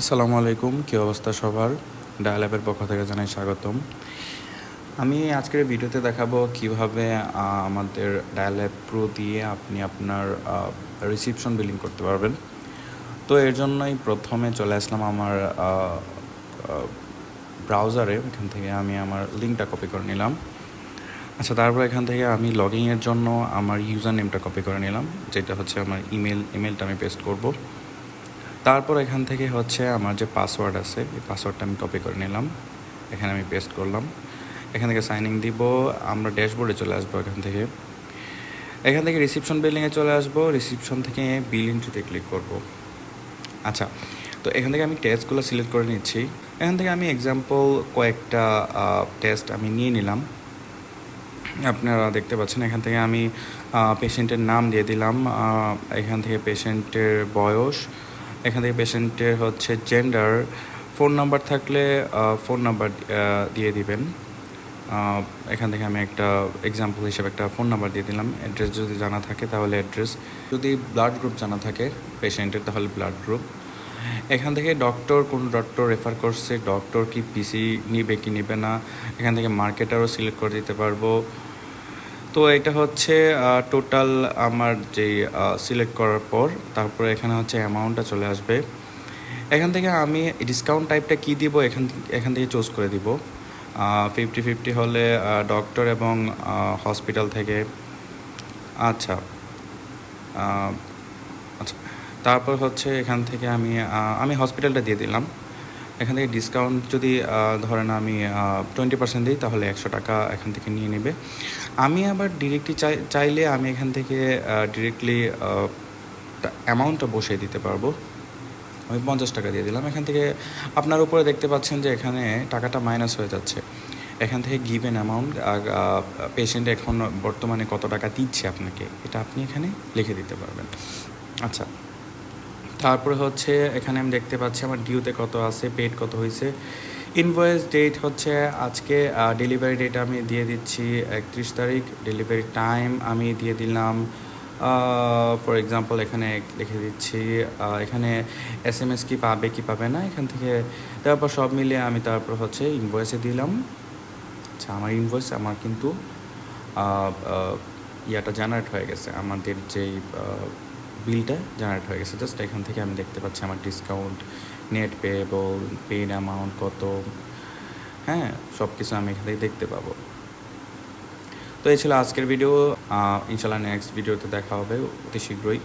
আসসালামু আলাইকুম, কী অবস্থা সবার? ডায়াল অ্যাপের পক্ষ থেকে জানাই স্বাগতম। আমি আজকের ভিডিওতে দেখাবো কিভাবে আমাদের ডায়াল অ্যাপ প্রো দিয়ে আপনি আপনার রিসিপশন বিলিং করতে পারবেন। তো এর জন্যই প্রথমে চলে আসলাম আমার ব্রাউজারে। এখান থেকে আমি আমার লিঙ্কটা কপি করে নিলাম। আচ্ছা, তারপর এখান থেকে আমি লগইনের জন্য আমার ইউজার নেমটা কপি করে নিলাম, যেটা হচ্ছে আমার ইমেলটা আমি পেস্ট করব। তারপর এখান থেকে হচ্ছে আমার যে পাসওয়ার্ড আছে, এই পাসওয়ার্ডটা আমি কপি করে নিলাম, এখানে আমি পেস্ট করলাম। এখান থেকে সাইন ইন দিব। আমরা ড্যাশবোর্ডে চলে আসবো। এখান থেকে রিসিপশন বিলিংয়ে চলে আসবো। রিসিপশন থেকে বিল এন্ট্রিতে ক্লিক করব। আচ্ছা, তো এখান থেকে আমি টেস্টগুলো সিলেক্ট করে নিচ্ছি। এখান থেকে আমি এক্সাম্পল কয়েকটা টেস্ট আমি নিয়ে নিলাম। আপনারা দেখতে পাচ্ছেন এখান থেকে আমি পেশেন্টের নাম দিয়ে দিলাম, এখান থেকে পেশেন্টের বয়স, এখান থেকে পেশেন্টের হচ্ছে জেন্ডার, ফোন নাম্বার থাকলে ফোন নাম্বার দিয়ে দিবেন। এখান থেকে আমি একটা এক্সাম্পল হিসেবে একটা ফোন নাম্বার দিয়ে দিলাম। অ্যাড্রেস যদি জানা থাকে তাহলে অ্যাড্রেস, যদি ব্লাড গ্রুপ জানা থাকে পেশেন্টের তাহলে ব্লাড গ্রুপ। এখান থেকে কোন ডক্টর রেফার করছে, ডক্টর কি পিসি নিবে কি নিবে না, এখান থেকে মার্কেটারও সিলেক্ট করে দিতে পারবো। তো এটা হচ্ছে টোটাল আমার যেই সিলেক্ট করার পর তারপরে এখানে হচ্ছে অ্যামাউন্টটা চলে আসবে। এখান থেকে আমি ডিসকাউন্ট টাইপটা কী দিব এখান থেকে চুজ করে দিব। 50-50 হলে ডক্টর এবং হসপিটাল থেকে। আচ্ছা, আচ্ছা, তারপর হচ্ছে এখান থেকে আমি হসপিটালটা দিয়ে দিলাম। এখান থেকে ডিসকাউন্ট যদি ধরেন আমি 20% দিই তাহলে 100 টাকা এখান থেকে নিয়ে নেবে। আমি আবার ডিরেক্টলি চাইলে আমি এখান থেকে ডিরেক্টলি অ্যামাউন্টটা বসিয়ে দিতে পারবো। আমি 50 টাকা দিয়ে দিলাম। এখান থেকে আপনার উপরে দেখতে পাচ্ছেন যে এখানে টাকাটা মাইনাস হয়ে যাচ্ছে। এখান থেকে গিভেন অ্যামাউন্ট, পেশেন্ট এখন বর্তমানে কত টাকা দিচ্ছে আপনাকে, এটা আপনি এখানে লিখে দিতে পারবেন। আচ্ছা, তারপরে হচ্ছে এখানে আমি দেখতে পাচ্ছি আমার ডিউতে কত আছে, পেড কত হয়েছে। ইনভয়েস ডেট হচ্ছে আজকে, ডেলিভারি ডেট আমি দিয়ে দিচ্ছি 31 তারিখ। ডেলিভারি টাইম আমি দিয়ে দিলাম ফর এক্সাম্পল এখানে লিখে দিচ্ছি। এখানে SMS কি পাবে কি পাবে না এখান থেকে, তারপর সব মিলিয়ে আমি তারপর হচ্ছে ইনভয়েসে দিলাম। আচ্ছা, আমার ইনভয়েস আমার কিন্তু ইয়াটা জেনারেট হয়ে গেছে, আমাদের যেই বিলটা জেনারেট হয়ে গেছে। জাস্ট এখান থেকে আমি দেখতে পাচ্ছি আমার discount, net payable, paid amount কত, হ্যাঁ, সব কিছু আমি এখান থেকে দেখতে পাবো। তো এই ছিল আজকের ভিডিও। ইনশাল্লাহ নেক্সট ভিডিওতে দেখা হবে অতি শীঘ্রই।